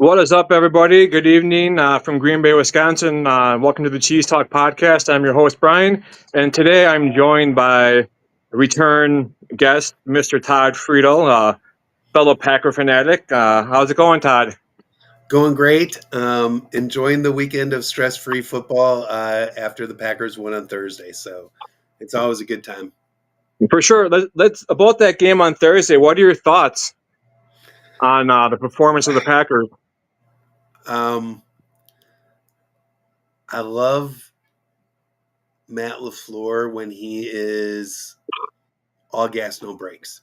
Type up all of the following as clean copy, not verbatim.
What is up, everybody? Good evening from Green Bay, Wisconsin. Welcome to the Cheese Talk podcast. I'm your host, Brian, and today I'm joined by return guest, Mr. Todd Friedel, fellow Packer fanatic. How's it going, Todd? Going great. Enjoying the weekend of stress-free football after the Packers won on Thursday. So it's always a good time. For sure. Let's about that game on Thursday. What are your thoughts on the performance of the Packers? I love Matt LaFleur when he is all gas, no brakes,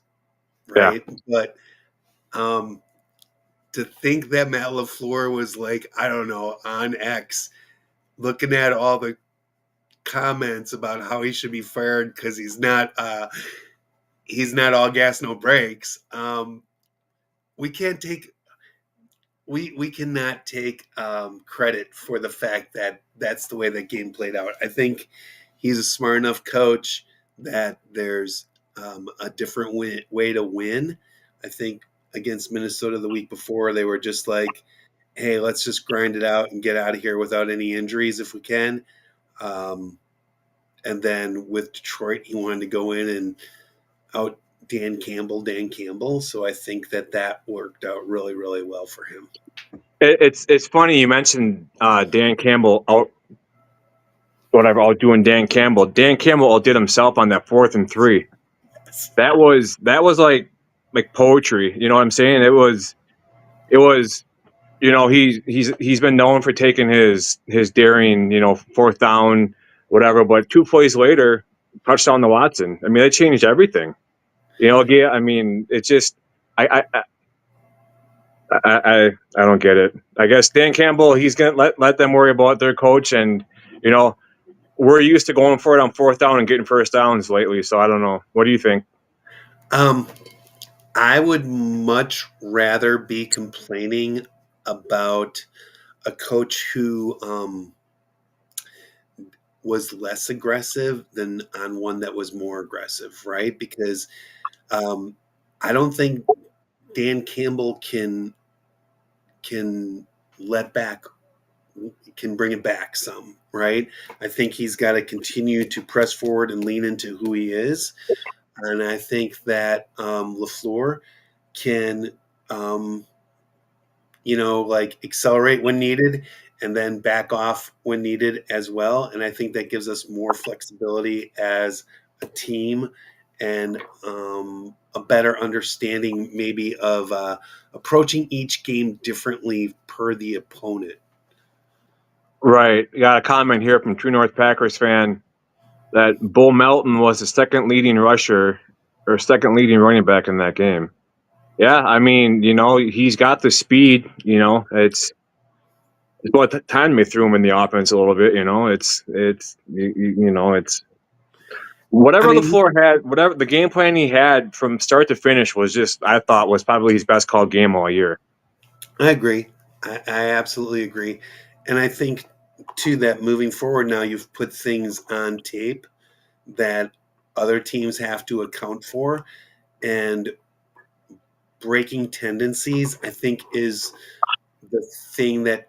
right? Yeah. But to think that Matt LaFleur was like, I don't know, on X, looking at all the comments about how he should be fired because he's not all gas, no brakes. We can't take we cannot take credit for the fact that that's the way that game played out. I think he's a smart enough coach that there's a different way to win. I think against Minnesota the week before, they were just like, hey, let's just grind it out and get out of here without any injuries if we can. And then with Detroit, he wanted to go in and out Dan Campbell. So I think that worked out really, really well for him. It's funny you mentioned Dan Campbell outdoing Dan Campbell. Dan Campbell outdid himself on that 4th and 3. Yes. That was like poetry. You know what I'm saying? It was. You know, he's been known for taking his daring, 4th down, whatever. But 2 plays later, touchdown to Watson. I mean, that changed everything. Yeah. I mean, it's just I don't get it. I guess Dan Campbell, he's gonna let them worry about their coach, and we're used to going for it on 4th down and getting first downs lately. So I don't know. What do you think? I would much rather be complaining about a coach who was less aggressive than on one that was more aggressive, right? Because I don't think Dan Campbell can bring it back some, right? I think he's got to continue to press forward and lean into who he is. And I think that LaFleur can, accelerate when needed and then back off when needed as well. And I think that gives us more flexibility as a team and a better understanding maybe of approaching each game differently per the opponent. Right. Got a comment here from True North Packers fan that Bull Melton was the second leading rusher or second leading running back in that game. Yeah, I mean, he's got the speed. It's about the time they threw him in the offense a little bit. It's whatever LaFleur had, whatever the game plan he had from start to finish was just, I thought, was probably his best called game all year. I agree. I absolutely agree. And I think, too, that moving forward now you've put things on tape that other teams have to account for. And breaking tendencies, I think, is the thing that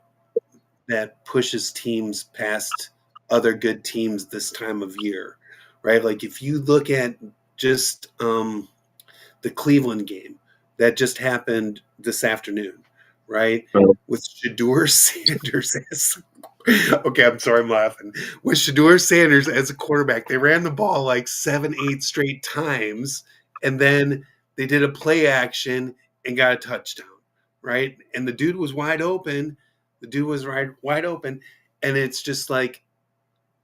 pushes teams past other good teams this time of year, right? Like if you look at just the Cleveland game that just happened this afternoon, right? With Shedeur Sanders as okay, I'm sorry, I'm laughing. With Shedeur Sanders as a quarterback, they ran the ball like 7-8 straight times, and then they did a play action and got a touchdown, right? And the dude was wide open. Wide open, and it's just like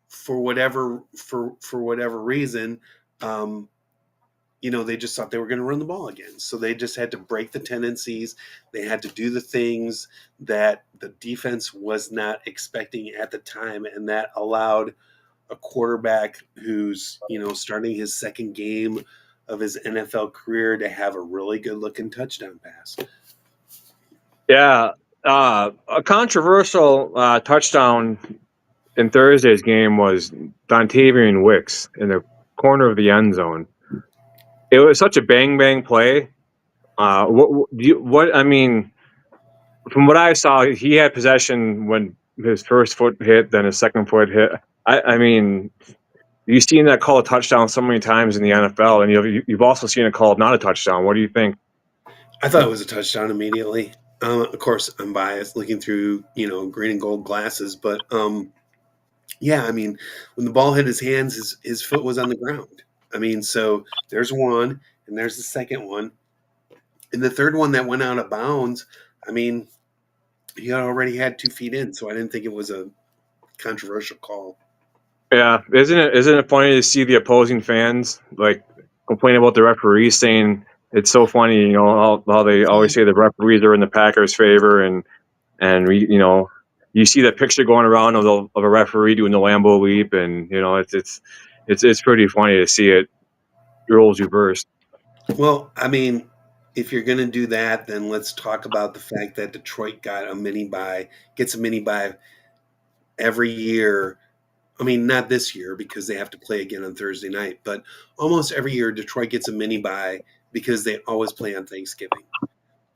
for whatever reason, they just thought they were going to run the ball again. So they just had to break the tendencies. They had to do the things that the defense was not expecting at the time, and that allowed a quarterback who's starting his second game of his NFL career to have a really good looking touchdown pass. Yeah. A controversial touchdown in Thursday's game was Dontavian Wicks in the corner of the end zone. It was such a bang play. I mean, from what I saw, he had possession when his first foot hit, then his second foot hit. I mean, you've seen that call a touchdown so many times in the NFL, and you've also seen it called not a touchdown. What do you think? I thought it was a touchdown immediately. Of course, I'm biased looking through, green and gold glasses, but yeah, I mean, when the ball hit his hands, his foot was on the ground. I mean, so there's one, and there's the second one. And the third one that went out of bounds, I mean, he already had 2 feet in, so I didn't think it was a controversial call. Yeah, isn't it funny to see the opposing fans like complain about the referees, saying it's so funny, how they always say the referees are in the Packers' favor, and you see that picture going around of a referee doing the Lambeau leap, and it's pretty funny to see it roles reversed. Well, I mean, if you're going to do that, then let's talk about the fact that Detroit gets a mini bye every year. I mean, not this year because they have to play again on Thursday night, but almost every year Detroit gets a mini bye because they always play on Thanksgiving.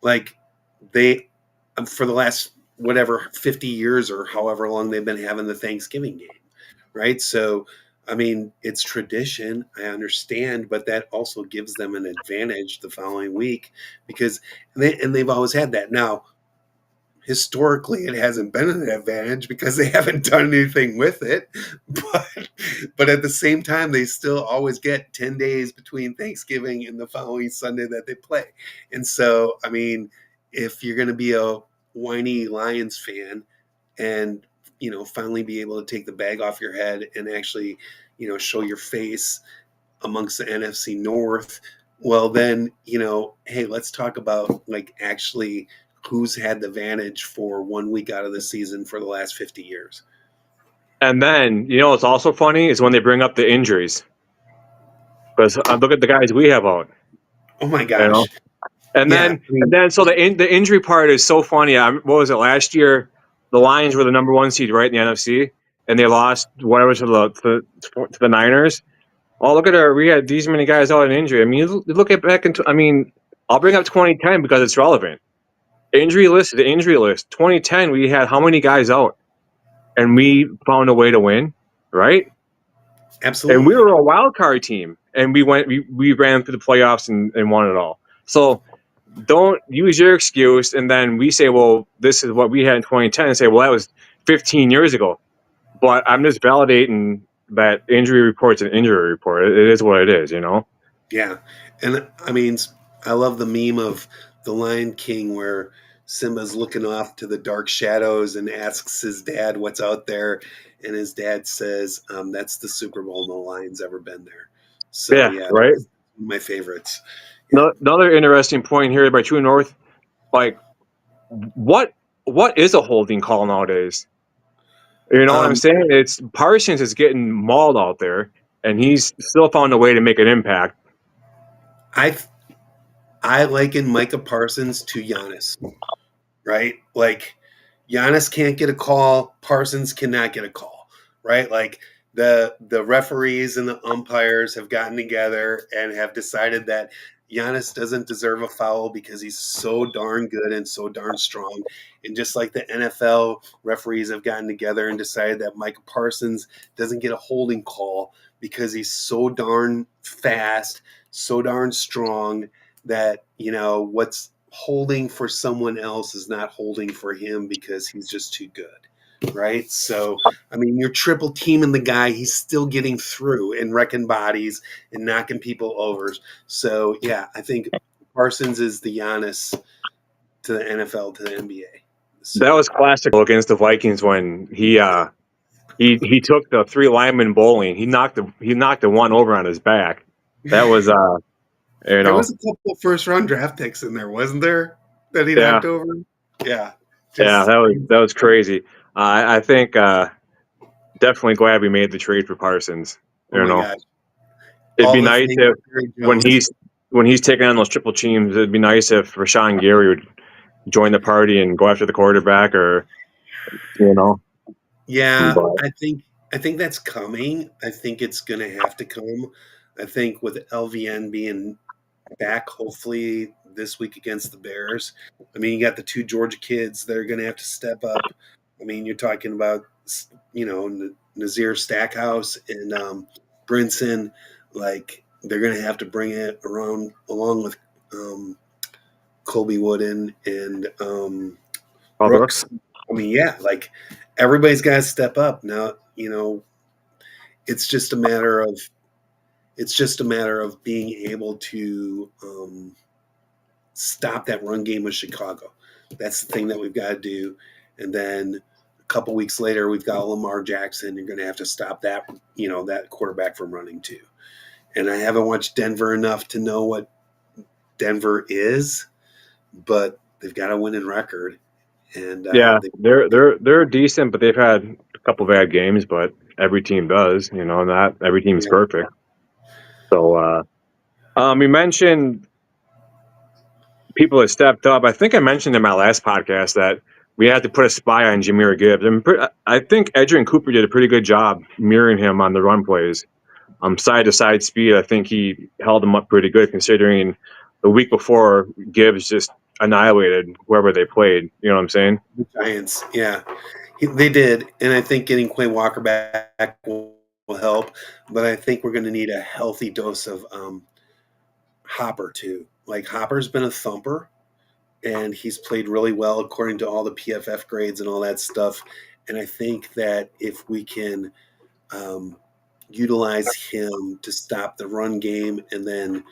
Like they, for the last 50 years or however long they've been having the Thanksgiving game, right? So, I mean, it's tradition. I understand, but that also gives them an advantage the following week because they've always had that. Now, historically, it hasn't been an advantage because they haven't done anything with it. But at the same time, they still always get 10 days between Thanksgiving and the following Sunday that they play. And so, I mean, if you're going to be a whiny Lions fan and finally be able to take the bag off your head and actually show your face amongst the NFC North, well then hey, let's talk about actually who's had the advantage for 1 week out of the season for the last 50 years. And then what's also funny is when they bring up the injuries, because look at the guys we have out. Oh my gosh. And then, so the injury part is so funny. What was it last year? The Lions were the number 1 seed, right, in the NFC, and they lost whatever to the Niners. Oh, look at we had these many guys out in injury. I mean, you look at back into. I mean, I'll bring up 2010 because it's relevant. The injury list. 2010, we had how many guys out, and we found a way to win, right? Absolutely. And we were a wild card team, and we ran through the playoffs and won it all. So don't use your excuse, and then we say, well, this is what we had in 2010, and say, well, that was 15 years ago. But I'm just validating that injury report's an injury report. It is what it is, Yeah. And I mean, I love the meme of the Lion King where Simba's looking off to the dark shadows and asks his dad what's out there. And his dad says, that's the Super Bowl. No Lion's ever been there. So, yeah, right. My favorites. Yeah. Another interesting point here by True North, like, what is a holding call nowadays? You know what I'm saying? It's Parsons is getting mauled out there, and he's still found a way to make an impact. I liken Micah Parsons to Giannis, right? Like Giannis can't get a call, Parsons cannot get a call, right? Like the referees and the umpires have gotten together and have decided that Giannis doesn't deserve a foul because he's so darn good and so darn strong. And just like the NFL referees have gotten together and decided that Micah Parsons doesn't get a holding call because he's so darn fast, so darn strong that, what's holding for someone else is not holding for him because he's just too good, right? So, I mean, you're triple teaming the guy. He's still getting through and wrecking bodies and knocking people over. So, yeah, I think Parsons is the Giannis to the NFL, to the NBA. So, that was classic against the Vikings when he took the 3 linemen bowling. He knocked the one over on his back. That was there was a couple of first-round draft picks in there, wasn't there? That he knocked over. Yeah. That was crazy. I think definitely glad we made the trade for Parsons. Oh my gosh. It'd be nice if when he's taking on those triple teams, it'd be nice if Rashawn Gary would join the party and go after the quarterback, or Yeah, I think that's coming. I think it's going to have to come. I think with LVN being back, hopefully this week against the Bears. I mean, you got the two Georgia kids that are going to have to step up. I mean, you're talking about, Nazir Stackhouse and Brinson. Like, they're going to have to bring it around along with Colby Wooden and Brooks. I mean, yeah, like everybody's got to step up now. It's just a matter of being able to stop that run game with Chicago. That's the thing that we've got to do. And then a couple weeks later, we've got Lamar Jackson. You're going to have to stop that, that quarterback from running too. And I haven't watched Denver enough to know what Denver is, but they've got a winning record. And yeah, they're decent, but they've had a couple bad games. But every team does, not every team's perfect. So, you mentioned people that stepped up. I think I mentioned in my last podcast that we had to put a spy on Jahmyr Gibbs. I think Adrian Cooper did a pretty good job mirroring him on the run plays. Side-to-side speed, I think he held him up pretty good considering the week before Gibbs just annihilated whoever they played. You know what I'm saying? The Giants, yeah. They did, and I think getting Quay Walker back will help, but I think we're going to need a healthy dose of Hopper too. Like, Hopper's been a thumper, and he's played really well according to all the PFF grades and all that stuff, and I think that if we can utilize him to stop the run game, and then,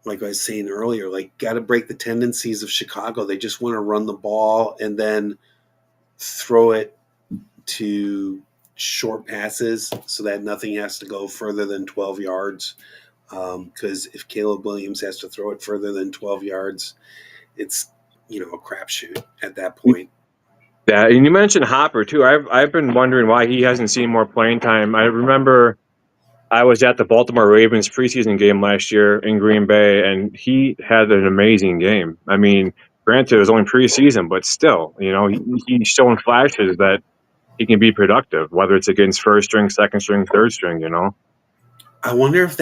like I was saying earlier, like, got to break the tendencies of Chicago. They just want to run the ball and then throw it to short passes so that nothing has to go further than 12 yards. Because if Caleb Williams has to throw it further than 12 yards, it's, a crapshoot at that point. Yeah, and you mentioned Hopper too. I've been wondering why he hasn't seen more playing time. I remember I was at the Baltimore Ravens preseason game last year in Green Bay, and he had an amazing game. I mean, granted, it was only preseason, but still, he's showing flashes that he can be productive, whether it's against first string, second string, third string, I wonder if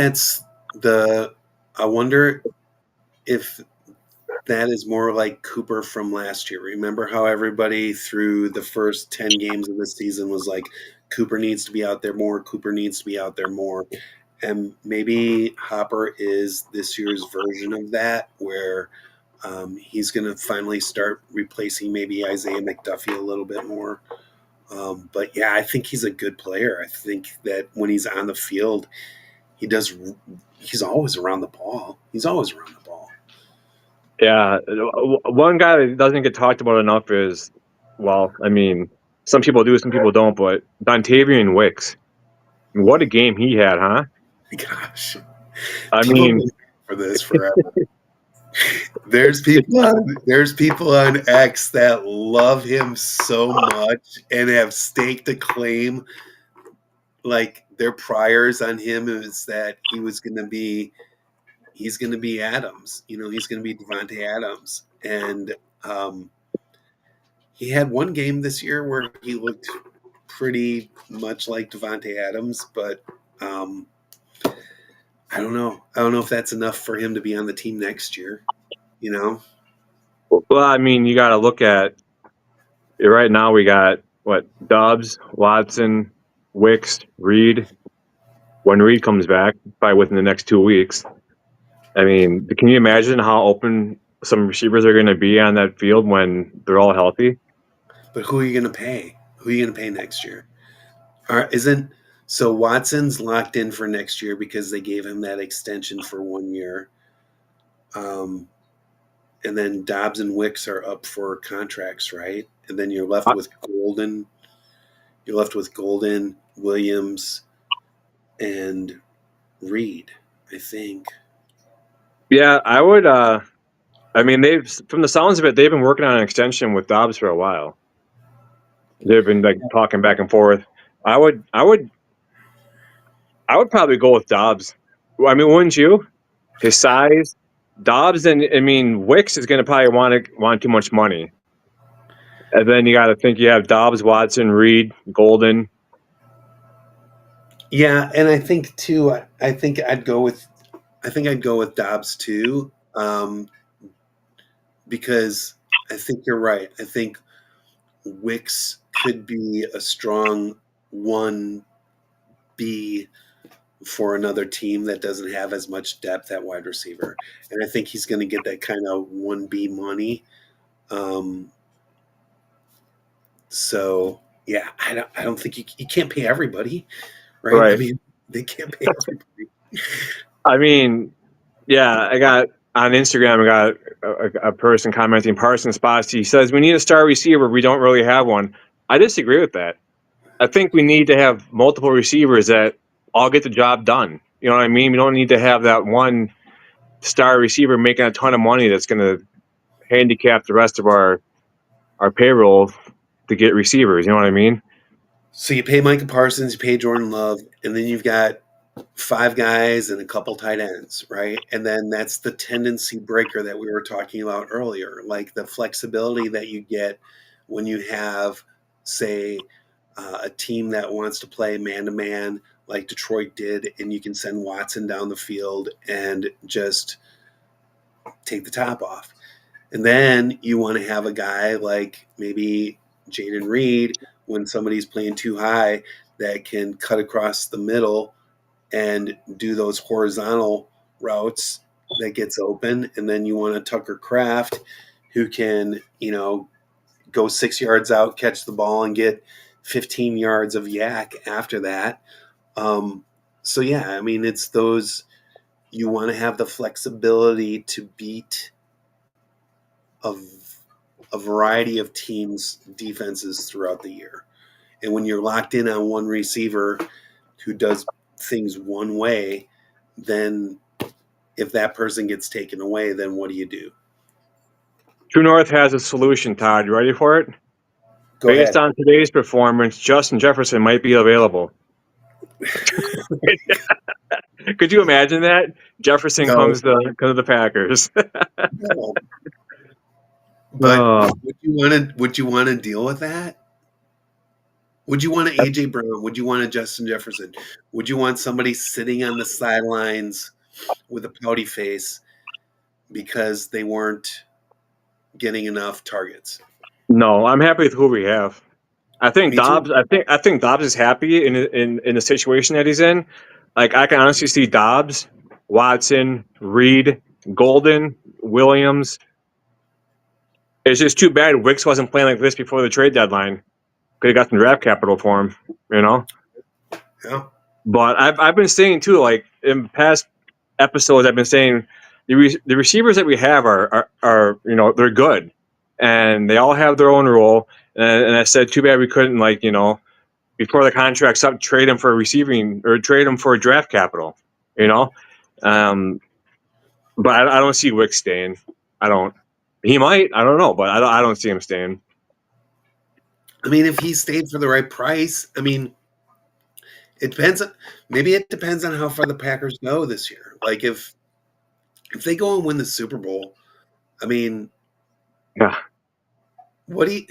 that is more like Cooper from last year. Remember how everybody through the first 10 games of the season was like, Cooper needs to be out there more, Cooper needs to be out there more. And maybe Hopper is this year's version of that, where he's going to finally start replacing maybe Isaiah McDuffie a little bit more. But yeah, I think he's a good player. I think that when he's on the field, he's always around the ball. Yeah, one guy that doesn't get talked about enough is, some people do, some people don't, but Dontavian Wicks. What a game he had, huh? Gosh, people for this forever. There's people on X that love him so much and have staked a claim. Like, their priors on him is that he's going to be Adams. He's going to be Devontae Adams. And he had one game this year where he looked pretty much like Devontae Adams, but I don't know. I don't know if that's enough for him to be on the team next year, Well, you got to look at it right now. We got Dobbs, Watson, Wicks, Reed. When Reed comes back, probably within the next 2 weeks. Can you imagine how open some receivers are going to be on that field when they're all healthy? But who are you going to pay? Who are you going to pay next year? So Watson's locked in for next year because they gave him that extension for 1 year. And then Dobbs and Wicks are up for contracts, right? And then you're left with Golden. You're left with Golden, Williams, and Reed, I think. Yeah, I would. They've, from the sounds of it, they've been working on an extension with Dobbs for a while. They've been talking back and forth. I would probably go with Dobbs. Wouldn't you? His size, Dobbs, and Wicks is going to probably want too much money. And then you got to think you have Dobbs, Watson, Reed, Golden. Yeah, and I think too. I think I'd go with Dobbs too. because I think you're right. I think Wicks could be a strong 1B for another team that doesn't have as much depth at wide receiver. And I think he's going to get that kind of 1B money. So, yeah, I don't think you can't pay everybody, right? I Right. mean, they can't pay everybody. I mean, yeah, I got on Instagram, I got a person commenting Parson spots. He says, we need a star receiver. We don't really have one. I disagree with that. I think we need to have multiple receivers that all get the job done. You know what I mean? We don't need to have that one star receiver making a ton of money that's going to handicap the rest of our payroll to get receivers. You know what I mean? So you pay Micah Parsons, you pay Jordan Love, and then you've got 5 guys and a couple tight ends, right? And then that's the tendency breaker that we were talking about earlier, like the flexibility that you get when you have, say, a team that wants to play man to man like Detroit did, and you can send Watson down the field and just take the top off. And then you want to have a guy like maybe Jaden Reed when somebody's playing too high that can cut across the middle and do those horizontal routes that gets open. And then you want a Tucker Kraft who can, go 6 yards out, catch the ball, and get 15 yards of yak after that. So, yeah, I mean, it's those you want to have the flexibility to beat a variety of teams' defenses throughout the year. And when you're locked in on one receiver who does things one way, then if that person gets taken away, then what do you do? True North has a solution, Todd. You ready for it? Go Based ahead. on today's performance, Justin Jefferson might be available. Could you imagine that? Jefferson No, comes to the Packers. no. But would you want to deal with that? Would you want an AJ Brown? Would you want a Justin Jefferson? Would you want somebody sitting on the sidelines with a pouty face because they weren't getting enough targets? No, I'm happy with who we have. I think Me too. Dobbs. I think Dobbs is happy in the situation that he's in. Like I can honestly see Dobbs, Watson, Reed, Golden, Williams. It's just too bad Wicks wasn't playing like this before the trade deadline. Could have got some draft capital for him, Yeah. But I've been saying too, like in past episodes, I've been saying the receivers that we have are they're good, and they all have their own role. And I said, too bad we couldn't before the contract's up, trade him for receiving or trade him for draft capital, you know. But I don't see Wick staying. I don't. He might. I don't know, but I don't see him staying. I mean, if he stayed for the right price, I mean, it depends. Maybe it depends on how far the Packers go this year. Like if they go and win the Super Bowl, I mean, Yeah, what do you?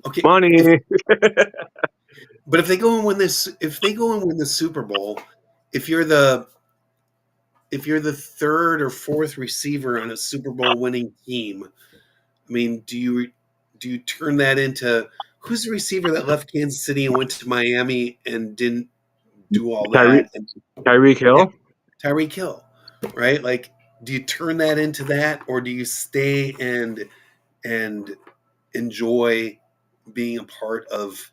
Okay, money. but if they go and win the Super Bowl, if you're the third or fourth receiver on a Super Bowl winning team, I mean, do you turn that into who's the receiver that left Kansas City and went to Miami and didn't do all that? And Tyreek Hill. Tyreek Hill, right? Like, do you turn that into that, or do you stay and enjoy being a part of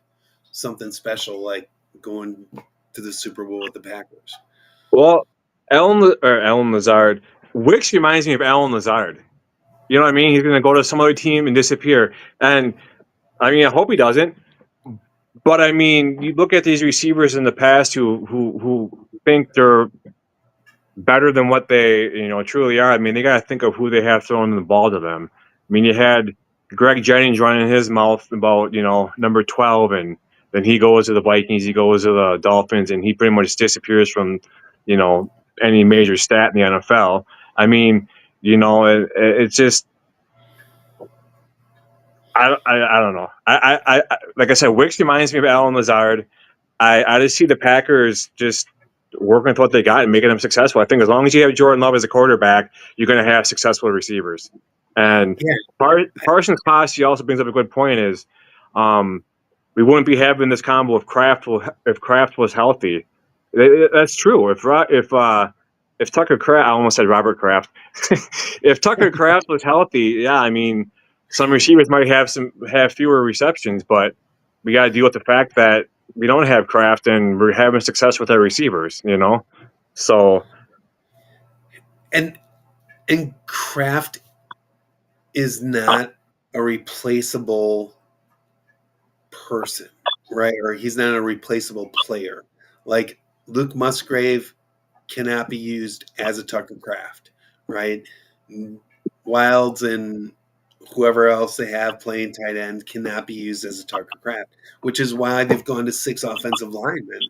something special like going to the Super Bowl with the Packers? Well, Alan Lazard. Wicks reminds me of Alan Lazard. You know what I mean? He's going to go to some other team and disappear. And I mean, I hope he doesn't. But I mean, you look at these receivers in the past who think they're better than what they truly are. I mean, they got to think of who they have throwing the ball to them. I mean, you had Greg Jennings running his mouth about number 12, and then he goes to the Vikings, he goes to the Dolphins, and he pretty much disappears from any major stat in the NFL. I mean, it's just I don't know. I like I said, Wicks reminds me of Alan Lazard. I just see the Packers just working with what they got and making them successful. I think as long as you have Jordan Love as a quarterback, you're going to have successful receivers. And Yeah. Parsons Posse also brings up a good point is we wouldn't be having this combo if Kraft was healthy. That's true. If Tucker Kraft, I almost said Robert Kraft. If Tucker Kraft was healthy, yeah, I mean, some receivers might have fewer receptions, but we got to deal with the fact that we don't have Kraft and we're having success with our receivers. So And Kraft is not a replaceable person, right? Or he's not a replaceable player. Like Luke Musgrave cannot be used as a Tucker Kraft, right? Wilds and whoever else they have playing tight end cannot be used as a Tucker Kraft, which is why they've gone to 6 offensive linemen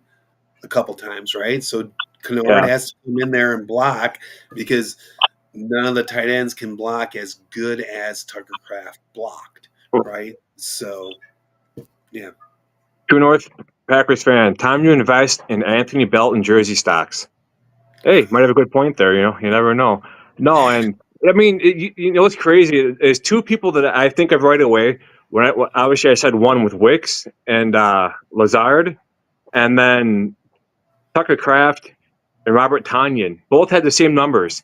a couple times, right? So Kennard yeah, has to come in there and block because none of the tight ends can block as good as Tucker Kraft blocked, right? So, yeah. True North Packers fan, time to invest in Anthony Belton jersey stocks. Hey, might have a good point there. You never know. No, and I mean, you know what's crazy is two people that I think of right away. Obviously I said one with Wicks and Lazard, and then Tucker Kraft and Robert Tanyan both had the same numbers.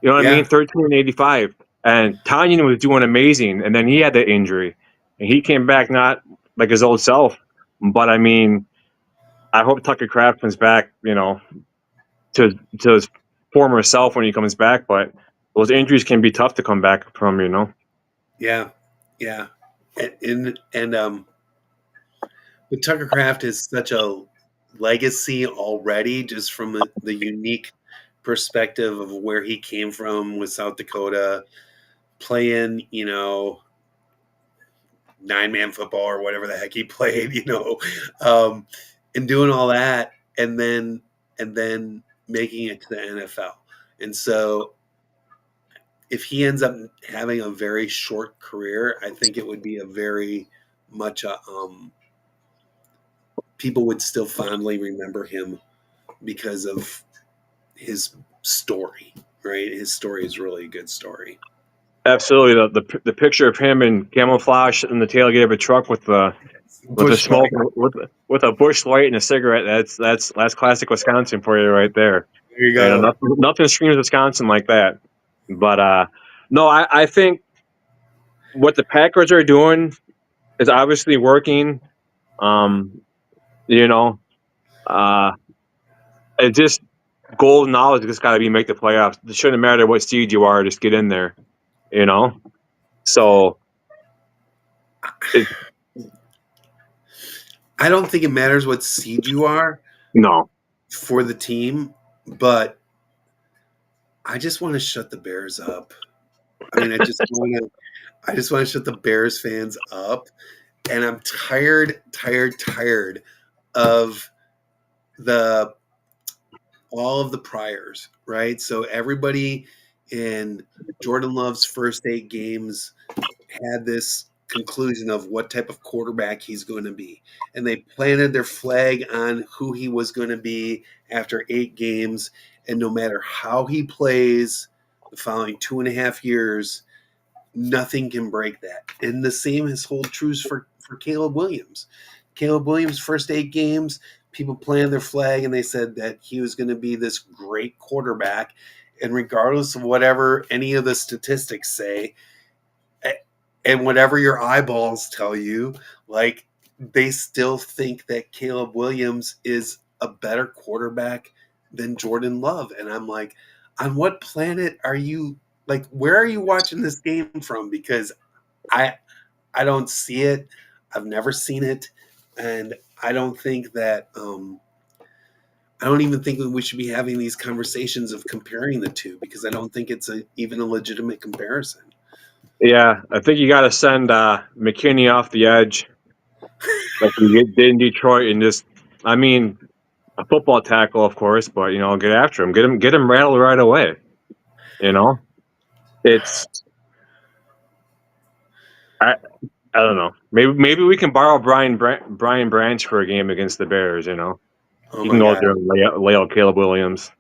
You know what I mean? Yeah. 13 and 85. And Tanyan was doing amazing, and then he had that injury, and he came back not like his old self. But I mean, I hope Tucker Kraft comes back. To his former self when he comes back, but those injuries can be tough to come back from. Yeah. Yeah. And but Tucker Kraft is such a legacy already, just from the unique perspective of where he came from with South Dakota, playing, 9-man football or whatever the heck he played, and doing all that, and then making it to the NFL. And so, if he ends up having a very short career, I think it would be a very much a people would still fondly remember him because of his story, right? His story is really a good story. Absolutely, the picture of him in camouflage in the tailgate of a truck with the Bush smoke Light. with a bush light and a cigarette. That's classic Wisconsin for you right there. There you go. Nothing screams Wisconsin like that. But no, I think what the Packers are doing is obviously working. Um, you know, uh, it just goal knowledge just got to be make the playoffs. It shouldn't matter what seed you are, just get in there. You know, so it, I don't think it matters what seed you are no, for the team, but I just want to shut the Bears up. I mean, I just want to shut the Bears fans up, and I'm tired of the all of the priors, right? So everybody in Jordan Love's first 8 games had this conclusion of what type of quarterback he's going to be. And they planted their flag on who he was going to be after 8 games. And no matter how he plays the following 2.5 years, nothing can break that. And the same has hold true for Caleb Williams. Caleb Williams' first 8 games, people planted their flag and they said that he was going to be this great quarterback. And regardless of whatever any of the statistics say, and whatever your eyeballs tell you, like they still think that Caleb Williams is a better quarterback than Jordan Love. And I'm like, on what planet are you? Like, where are you watching this game from? Because I I don't see it. I've never seen it, and I don't think that I don't even think that we should be having these conversations of comparing the two because I don't think it's even a legitimate comparison. yeah, I think you got to send McKinney off the edge like we did in Detroit, and just, I mean, a football tackle, of course, but get after him, get him rattled right away. You know, it's I I don't know. Maybe we can borrow Brian Branch for a game against the Bears. Oh He can my go out god! there and lay out Caleb Williams.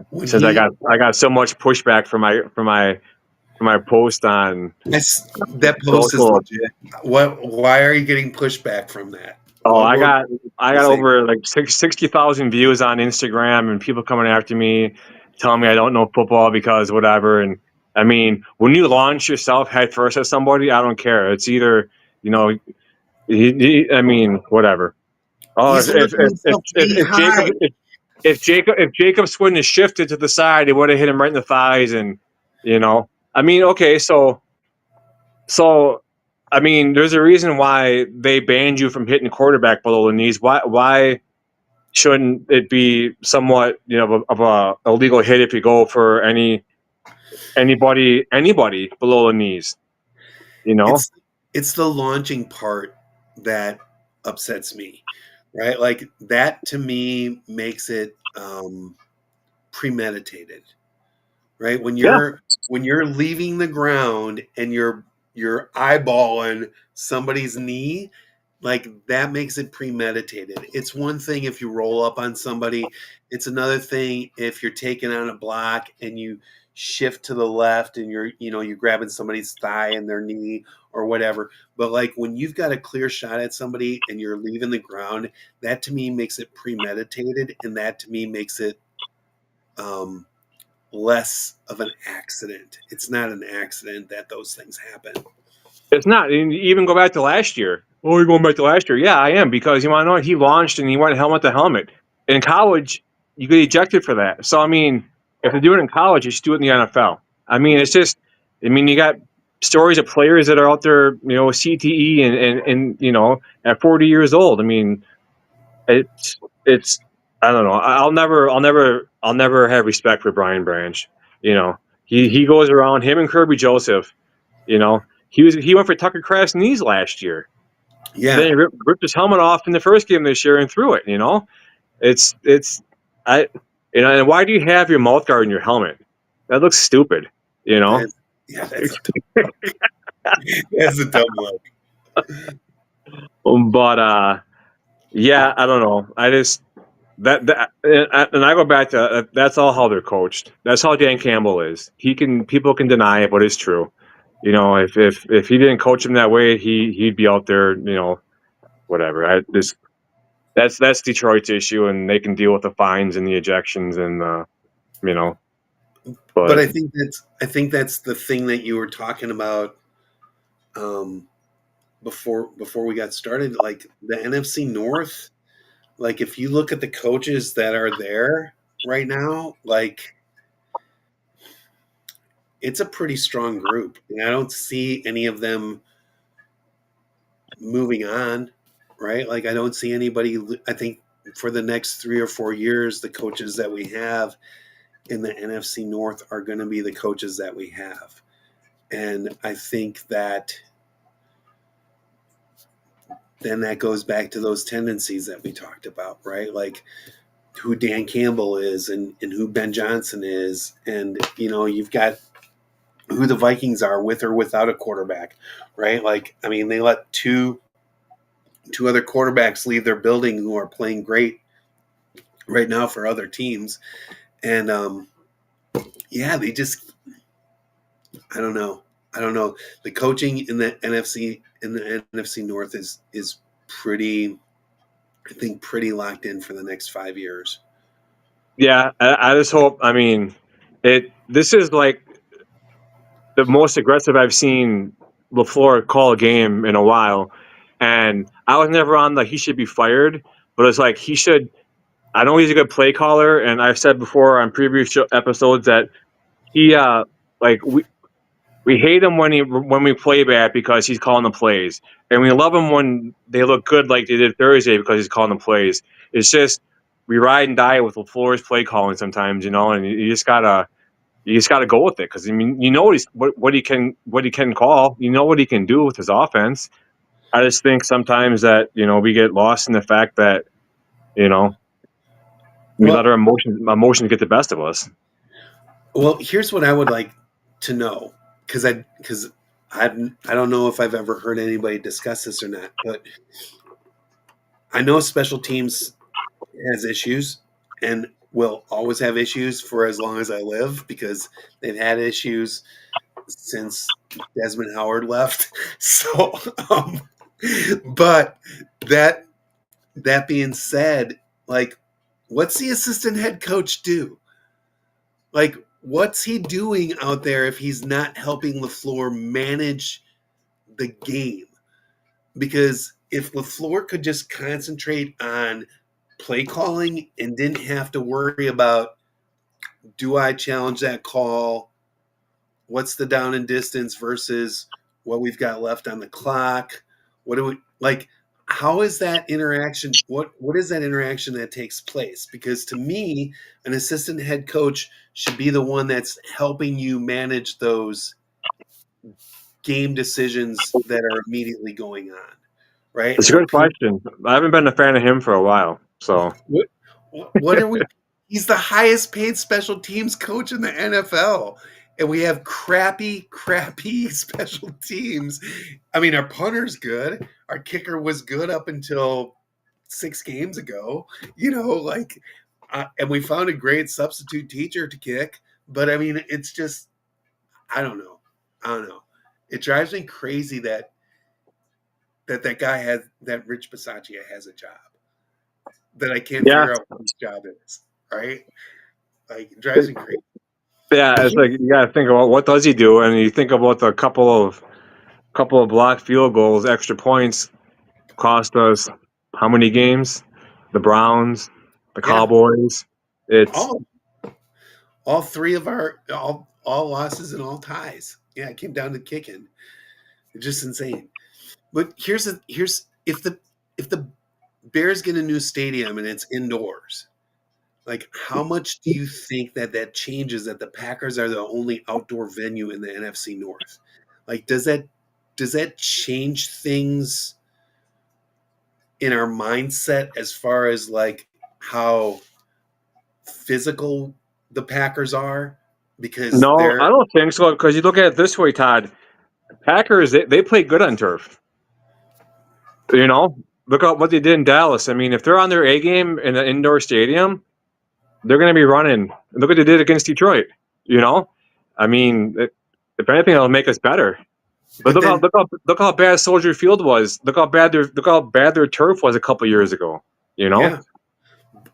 When Since I he got so much pushback from my my post on That post is social. legit. Why are you getting pushback from that? Oh, What I were got I people got saying? over like 60,000 views on Instagram, and people coming after me, telling me I don't know football because whatever. And I mean, when you launch yourself head first at somebody, I don't care. It's either you know, I mean, whatever. Oh, He's launching himself knee high. if Jacob's wouldn't have shifted to the side, it would have hit him right in the thighs, and I mean, okay, so I mean, there's a reason why they banned you from hitting quarterback below the knees. Why shouldn't it be somewhat of a illegal hit if you go for anybody below the knees? You know, It's the launching part that upsets me, right? Like that to me makes it premeditated, right? yeah. When you're leaving the ground and you're eyeballing somebody's knee, like that makes it premeditated. It's one thing if you roll up on somebody, it's another thing if you're taking on a block and you shift to the left and you're grabbing somebody's thigh and their knee or whatever. But like when you've got a clear shot at somebody and you're leaving the ground, that to me makes it premeditated, and that to me makes it um less of an accident. It's not an accident that those things happen. It's not. And even go back to last year. Oh, you're going back to last year? Yeah, I am, because you want to know, he launched and he went helmet to helmet. In college, you get ejected for that. So I mean, if they do it in college, you should do it in the NFL. I mean, it's just. I mean, you got stories of players that are out there, CTE and at 40 years old. I mean, it's. I don't know. I'll never have respect for Brian Branch. You know, he goes around, him and Kirby Joseph. You know, he went for Tucker Craft's knees last year. Then Yeah, he ripped his helmet off in the first game this year and threw it. It's I and why do you have your mouth guard in your helmet? That looks stupid. You know, that's that's a dumb look. That's a dumb look. but yeah, I don't know. I just that and I go back to that's all how they're coached. That's how Dan Campbell is. People can deny it, but it's true. If he didn't coach him that way, he'd be out there. Whatever. That's Detroit's issue, and they can deal with the fines and the ejections, and you know. But But I think that's the thing that you were talking about um, before we got started. Like the NFC North, like if you look at the coaches that are there right now, like it's a pretty strong group, and I don't see any of them moving on. Right? Like I don't see anybody. I think for the next 3 or 4 years, the coaches that we have in the NFC North are going to be the coaches that we have. And I think that then that goes back to those tendencies that we talked about, right? Like who Dan Campbell is and who Ben Johnson is. And, you've got who the Vikings are with or without a quarterback, right? Like, I mean, they let two other quarterbacks leave their building who are playing great right now for other teams. And, yeah, they just, I don't know. I don't know. The coaching in the NFC North is pretty, I think, pretty locked in for the next 5 years. yeah, I just hope. I mean, this is like the most aggressive I've seen LaFleur call a game in a while, and I was never on the he should be fired, but it's like he should. I know he's a good play caller, and I've said before on previous episodes that he like we hate him when we play bad because he's calling the plays, and we love him when they look good like they did Thursday because he's calling the plays. It's just we ride and die with LaFleur's play calling sometimes, and you just gotta go with it, because I mean what he can call, what he can do with his offense. I just think sometimes that we get lost in the fact that you know we let Well, our emotions get the best of us. here's what I would like to know, because I don't know if I've ever heard anybody discuss this or not, but I know special teams has issues and will always have issues for as long as I live because they've had issues since Desmond Howard left. So, but that being said, like, what's the assistant head coach do? Like, what's he doing out there if he's not helping LaFleur manage the game? Because if LaFleur could just concentrate on play calling and didn't have to worry about, do I challenge that call? What's the down and distance versus what we've got left on the clock? What do we like? How is that interaction? What is that interaction that takes place? Because to me, an assistant head coach should be the one that's helping you manage those game decisions that are immediately going on, right? It's a And good question. I haven't been a fan of him for a while, so what are we? He's the highest paid special teams coach in the NFL. And we have crappy special teams. I mean, our punter's good. Our kicker was good up until 6 games ago. And we found a great substitute teacher to kick. But I mean, it's just, I don't know. It drives me crazy that guy has, that Rich Bisaccia has a job that I can't yeah, figure out what his job is. Right? Like, it drives me crazy. yeah. It's like you got to think about what does he do, and you think about the couple of blocked field goals, extra points cost us how many games? The Browns, the Yeah. Cowboys. It's All three of our all losses and all ties. Yeah, it came down to kicking. It's just insane. But here's if the Bears get a new stadium and it's indoors, like, how much do you think that changes that the Packers are the only outdoor venue in the NFC North? Like, does that change things in our mindset as far as like how physical the Packers are? Because no, they're I don't think so. Because you look at it this way, Todd. Packers they play good on turf. You know, look at what they did in Dallas. I mean, if they're on their A game in an indoor stadium, they're going to be running. Look what they did against Detroit. You know, I mean, if anything, it'll make us better. But but then look how bad Soldier Field was. Look how bad their turf was a couple years ago. You know. yeah.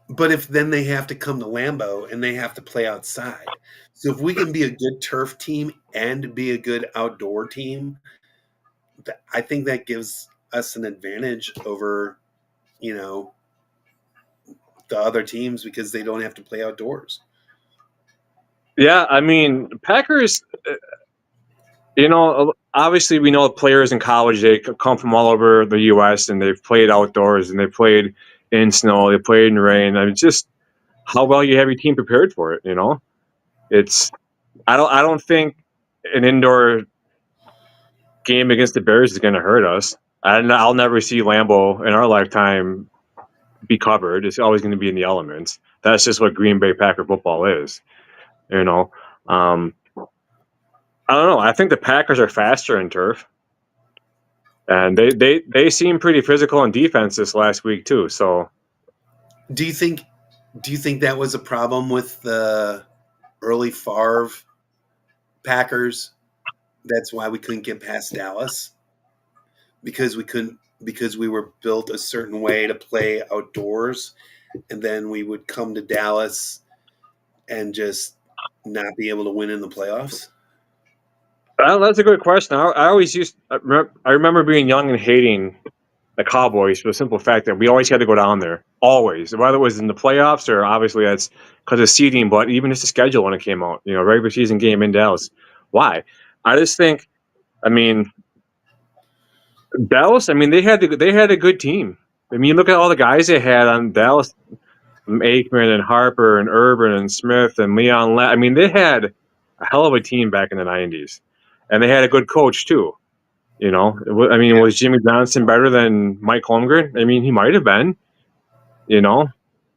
But if then they have to come to Lambeau and they have to play outside. So if we can be a good turf team and be a good outdoor team, I think that gives us an advantage over, you know, the other teams because they don't have to play outdoors. Yeah, I mean, Packers. You know, obviously, we know players in college, they come from all over the U.S. and they've played outdoors and they played in snow, they played in rain. I mean, just how well you have your team prepared for it. You know, it's I don't think an indoor game against the Bears is going to hurt us. I'll never see Lambeau in our lifetime be covered. It's always going to be in the elements. That's just what Green Bay Packer football is. You know, I don't know. I think the Packers are faster in turf. And they seem pretty physical on defense this last week too. So Do you think that was a problem with the early Favre Packers? That's why we couldn't get past Dallas, because we were built a certain way to play outdoors, and then we would come to Dallas and just not be able to win in the playoffs. that's a good question. I remember being young and hating the Cowboys for the simple fact that we always had to go down there, always, whether it was in the playoffs or obviously that's because of seeding, but even just the schedule when it came out, you know, regular season game in Dallas. Why? I just think, I mean, Dallas. I mean, they had a good team. I mean, look at all the guys they had on Dallas: Aikman and Harper and Urban and Smith and Leon. I mean, they had a hell of a team back in the '90s, and they had a good coach too. You know, I mean, Yeah. was Jimmy Johnson better than Mike Holmgren? I mean, he might have been. You know,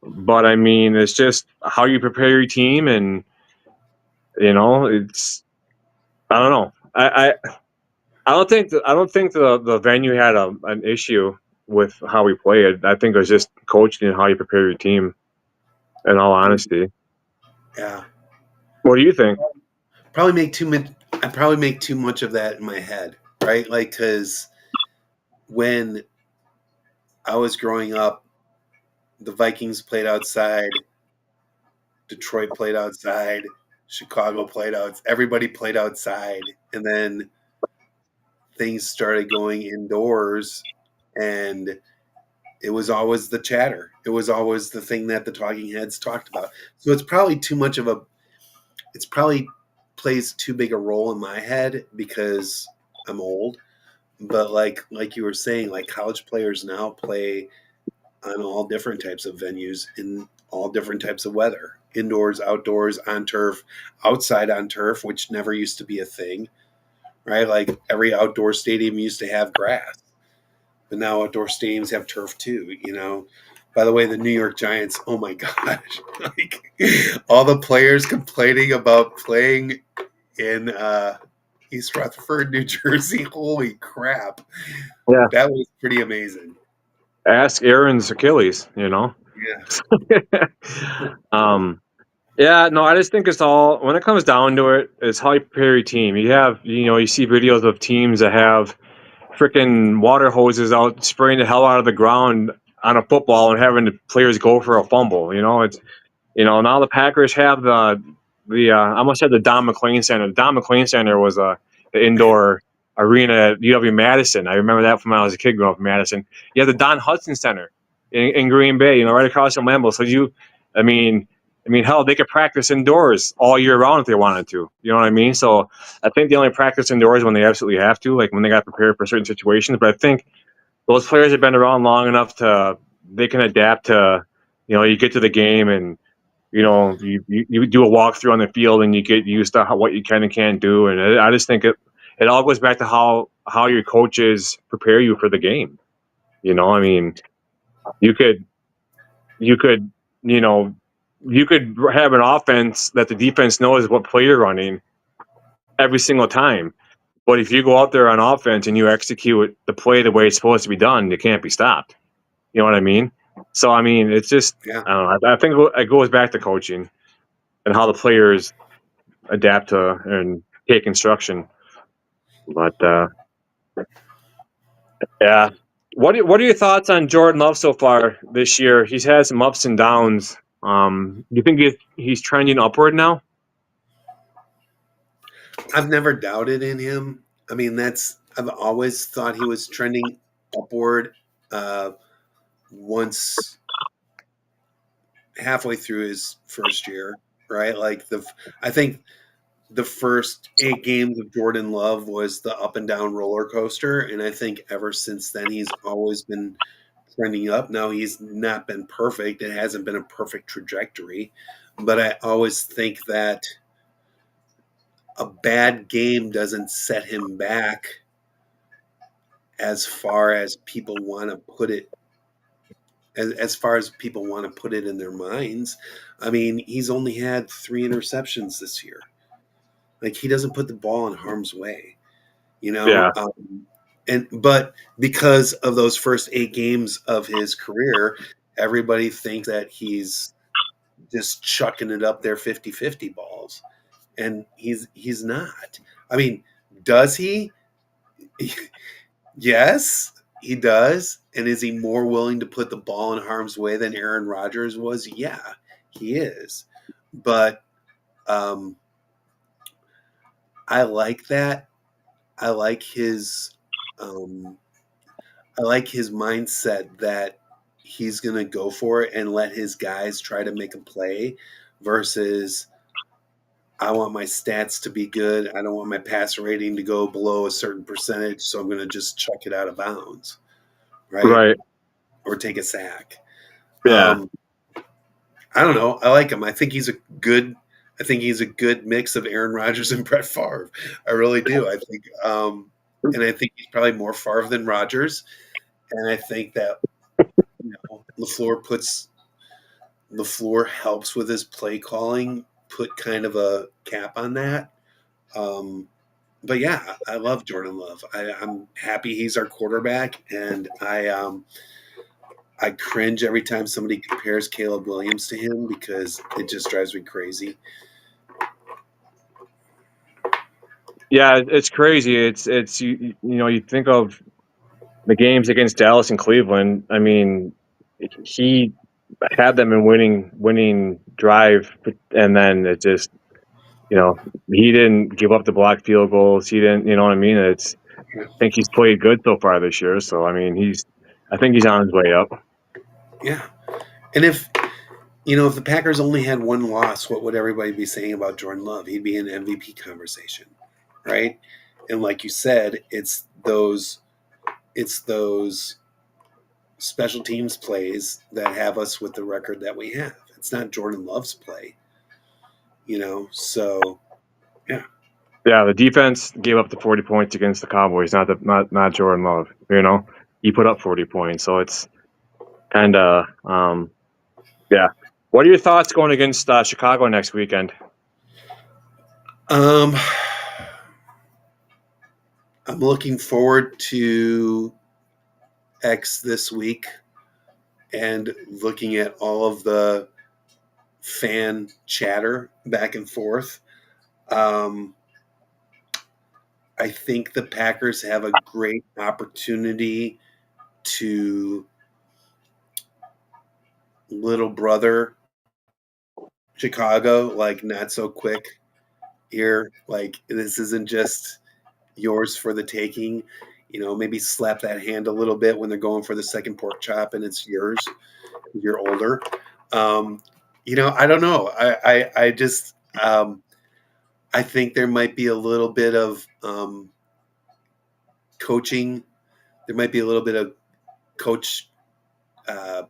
but I mean, it's just how you prepare your team, and you know, it's I don't know. I don't think the venue had an issue with how we played. I think it was just coaching and how you prepare your team. In all honesty, Yeah. what do you think? Probably make too I probably make too much of that in my head, right? Like, because when I was growing up, the Vikings played outside, Detroit played outside, Chicago played out. Everybody played outside, and then things started going indoors, and it was always the chatter. It was always the thing that the talking heads talked about. So it's probably too much of a. It's probably plays too big a role in my head because I'm old. But like you were saying, like college players now play on all different types of venues in all different types of weather, indoors, outdoors, on turf, outside on turf, which never used to be a thing, right? Like every outdoor stadium used to have grass, but now outdoor stadiums have turf too, you know. By the way, the New York Giants, oh my gosh, like all the players complaining about playing in East Rutherford, New Jersey. Holy crap. Yeah. That was pretty amazing. Ask Aaron's Achilles, you know. Yeah. um, yeah, no, I just think it's all when it comes down to it, it's how you prepare your team. You see videos of teams that have freaking water hoses out spraying the hell out of the ground on a football and having the players go for a fumble. Now the Packers have I almost said the Don McLean Center. The Don McLean Center was the indoor arena at UW Madison. I remember that from when I was a kid growing up in Madison. You have the Don Hudson Center in Green Bay, right across from Lambeau. So hell, they could practice indoors all year round if they wanted to. You know what I mean? So I think they only practice indoors when they absolutely have to, like when they got prepared for certain situations. But I think those players have been around long enough they can adapt to, you get to the game and you do a walkthrough on the field and you get used to what you can and can't do. And I just think it all goes back to how your coaches prepare you for the game. I mean, you could you could you know you could have an offense that the defense knows what play you're running every single time. But if you go out there on offense and you execute the play the way it's supposed to be done, it can't be stopped. You know what I mean? So I mean, it's just Yeah. I don't know. I think it goes back to coaching and how the players adapt to and take instruction. But yeah, what are your thoughts on Jordan Love so far this year? He's had some ups and downs. Do you think he's trending upward now? I've never doubted in him. I mean, I've always thought he was trending upward uh, once halfway through his first year, right? I think the first 8 games of Jordan Love was the up and down roller coaster. And I think ever since then, he's always been trending up. Now, he's not been perfect. It hasn't been a perfect trajectory. But I always think that a bad game doesn't set him back as far as people want to put it as far as people want to put it in their minds. I mean, he's only had 3 interceptions this year. Like, he doesn't put the ball in harm's way, you Yeah, know. But because of those first 8 games of his career, everybody thinks that he's just chucking it up there 50-50 balls, and he's not. I mean, does he? Yes, he does. And is he more willing to put the ball in harm's way than Aaron Rodgers was? Yeah, he is. But um, I like that. I like his um, I like his mindset that he's going to go for it and let his guys try to make a play versus I want my stats to be good. I don't want my passer rating to go below a certain percentage, so I'm going to just chuck it out of bounds, right? right. Or take a sack. Yeah, Um, I don't know. I like him. I think he's a good mix of Aaron Rodgers and Brett Favre. I really do. And I think he's probably more Favre than Rodgers. And I think that LaFleur helps with his play calling, put kind of a cap on that. Um, but yeah, I love Jordan Love. I'm happy he's our quarterback, and I cringe every time somebody compares Caleb Williams to him because it just drives me crazy. Yeah, it's crazy. It's you think of the games against Dallas and Cleveland. I mean, he had them in winning drive, and then it just he didn't give up the blocked field goals. He didn't, you know what I mean? I think he's played good so far this year. So I mean, I think he's on his way up. Yeah. And if the Packers only had one loss, what would everybody be saying about Jordan Love? He'd be in MVP conversation, right? And like you said, it's those special teams plays that have us with the record that we have. It's not Jordan Love's play, So yeah, Yeah, the defense gave up the 40 points against the Cowboys, not Jordan Love. He put up 40 points, so it's kind of yeah. What are your thoughts going against Chicago next weekend? I'm looking forward to X this week and looking at all of the fan chatter back and forth. I think the Packers have a great opportunity to little brother Chicago, like not so quick here. Like this isn't just yours for the taking. Maybe slap that hand a little bit when they're going for the second pork chop and it's yours. You're older. I don't know. I just I think there might be a little bit of coaching. There might be a little bit of coach uh,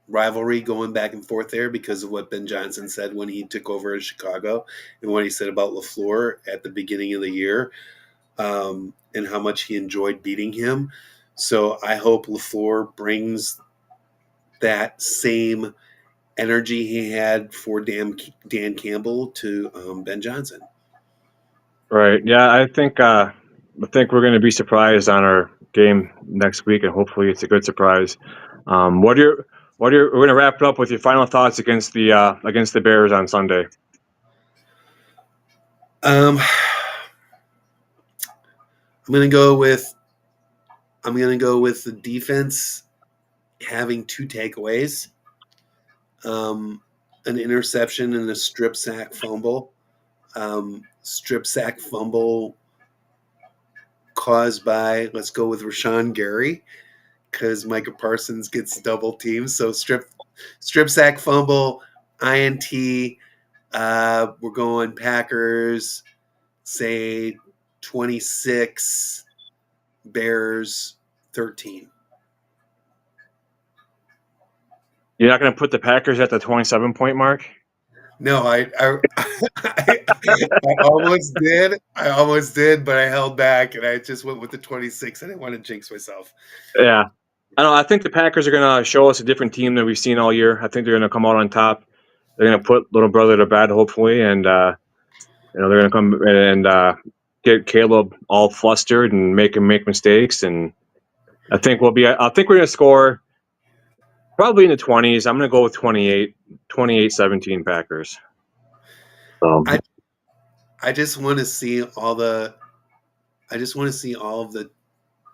rivalry going back and forth there because of what Ben Johnson said when he took over in Chicago and what he said about LaFleur at the beginning of the year, and how much he enjoyed beating him. So I hope LaFleur brings that same energy he had for Dan Campbell to Ben Johnson. Right. Yeah, I think we're going to be surprised on our game next week, and hopefully it's a good surprise. We're going to wrap it up with your final thoughts against the Bears on Sunday. Um, I'm gonna go with the defense having two takeaways, an interception and a strip sack fumble. Strip sack fumble caused by, let's go with Rashawn Gary, because Micah Parsons gets double teamed. So strip sack fumble, INT. We're going Packers, say 26, Bears 13. You're not going to put the Packers at the 27-point mark? No, I almost did. I almost did, but I held back and I just went with the 26. I didn't want to jinx myself. Yeah. I don't know. I think the Packers are going to show us a different team than we've seen all year. I think they're going to come out on top. They're going to put little brother to bed, hopefully, and they're going to come and get Caleb all flustered and make him make mistakes. And I think we're going to score probably in the 20s. I'm going to go with 28-17 Packers. I just want to see all the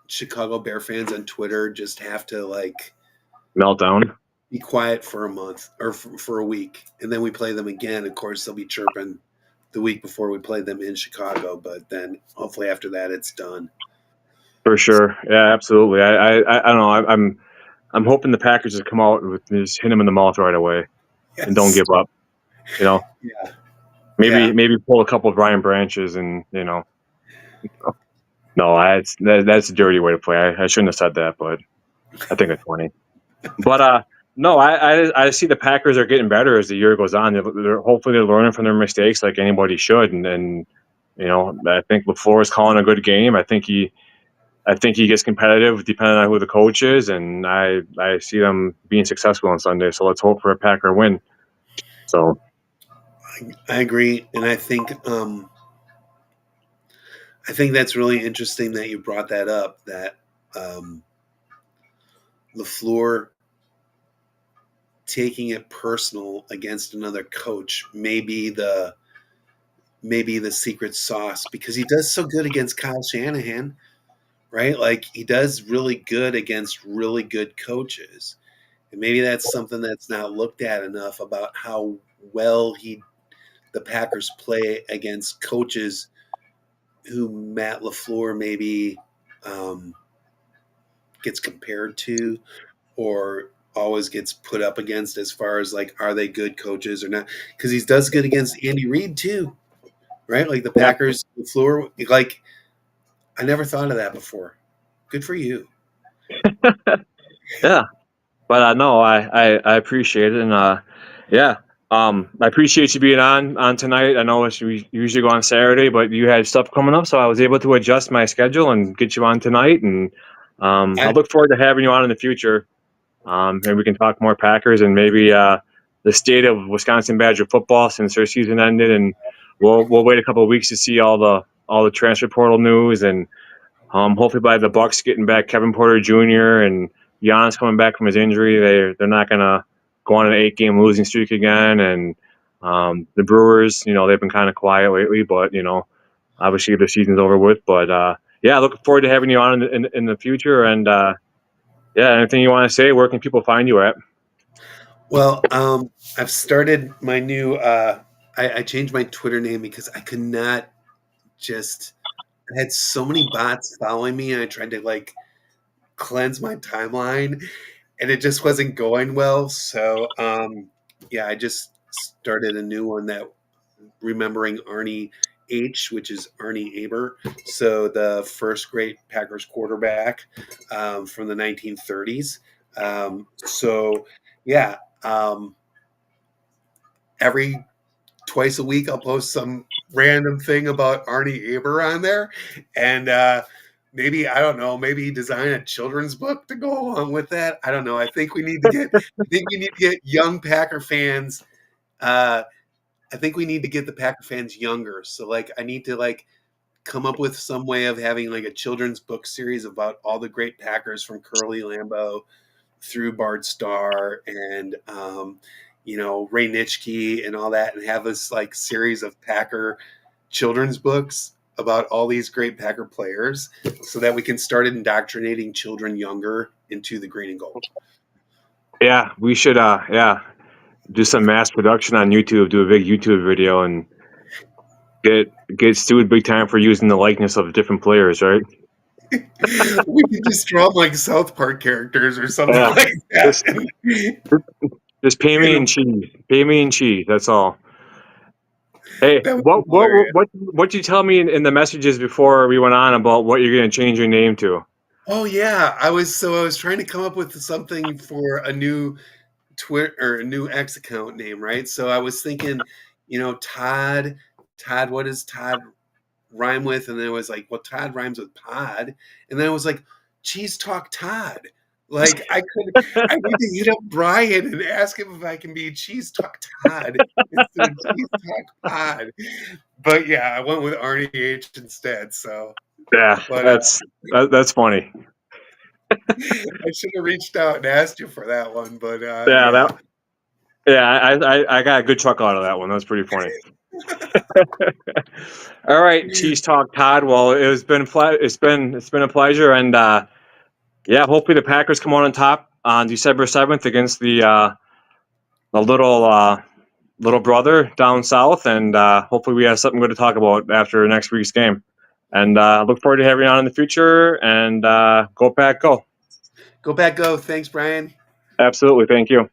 Chicago Bear fans on Twitter just have to Meltdown. be quiet for a month or for a week, and then we play them again. Of course, they'll be chirping the week before we play them in Chicago, but then hopefully after that it's done. For sure, yeah, absolutely. I don't know. I'm hoping the Packers just come out with just hit him in the mouth right away and don't give up. Yeah. Maybe pull a couple of Brian Branches and No, that's a dirty way to play. I shouldn't have said that, but I think it's funny. But no, I see the Packers are getting better as the year goes on. Hopefully they're learning from their mistakes like anybody should, and I think LaFleur is calling a good game. I think he gets competitive depending on who the coach is, and I see them being successful on Sunday. So let's hope for a Packer win. So I agree, and I think that's really interesting that you brought that up. That LaFleur taking it personal against another coach may be the maybe the secret sauce because he does so good against Kyle Shanahan, right? Like he does really good against really good coaches. And maybe that's something that's not looked at enough about how well the Packers play against coaches who Matt LaFleur maybe gets compared to or always gets put up against as far as like, are they good coaches or not? Because he does good against Andy Reid too, right? Like the Yeah. Packers, LaFleur, like I never thought of that before. Good for you. Yeah. But no, I appreciate it, and yeah, I appreciate you being on tonight. I know we usually go on Saturday, but you had stuff coming up, so I was able to adjust my schedule and get you on tonight. And I I, look forward to having you on in the future. Maybe we can talk more Packers and maybe the state of Wisconsin Badger football since their season ended, and we'll wait a couple of weeks to see all the transfer portal news and hopefully by the Bucks getting back Kevin Porter Jr. and Giannis coming back from his injury, they're not gonna go on an 8-game losing streak again. And the Brewers, they've been kind of quiet lately, but obviously the season's over with. But yeah, looking forward to having you on in the future. And yeah, anything you want to say? Where can people find you at? well, I've started my new. I changed my Twitter name because I could not just. I had so many bots following me, and I tried to like cleanse my timeline, and it just wasn't going well. So, yeah, I just started a new one that remembering Arnie H, which is Arnie Aber. So the first great Packers quarterback from the 1930s. So, yeah, every twice a week I'll post some random thing about Arnie Aber on there, and maybe I don't know, maybe design a children's book to go along with that. I don't know. I think we need to get young Packer fans. Uh, I think we need to get the Packer fans younger. So like, I need to like come up with some way of having like a children's book series about all the great Packers from Curly Lambeau through Bart Starr and Ray Nitschke and all that, and have this like series of Packer children's books about all these great Packer players, so that we can start indoctrinating children younger into the green and gold. Yeah, we should yeah, do some mass production on YouTube, do a big YouTube video, and get sued big time for using the likeness of different players, right? We could just draw them like South Park characters or something Yeah, like that. just just pay me in cheese. Pay me in cheese. That's all. Hey, That would be hilarious. what you tell me in the messages before we went on about what you're going to change your name to? Oh yeah, I was trying to come up with something for a new Twitter or a new X account name, right? So I was thinking, Todd, what does Todd rhyme with? And then I was like, well, Todd rhymes with pod. And then I was like, Cheese Talk Todd. Like I need to hit up Brian and ask him if I can be Cheese Talk Todd instead of Cheese Talk Pod. But yeah, I went with Arnie H instead. So, Yeah, but that's funny. I should have reached out and asked you for that one. But Yeah, yeah. I got a good chuckle out of that one. That was pretty funny. All right, Cheese Talk Todd. Well, it's been a pleasure, and yeah, hopefully the Packers come on top on December 7th against the little brother down south, and hopefully we have something good to talk about after next week's game. And look forward to having you on in the future. And go Pack, go! Go back, go. Thanks, Brian. Absolutely, thank you.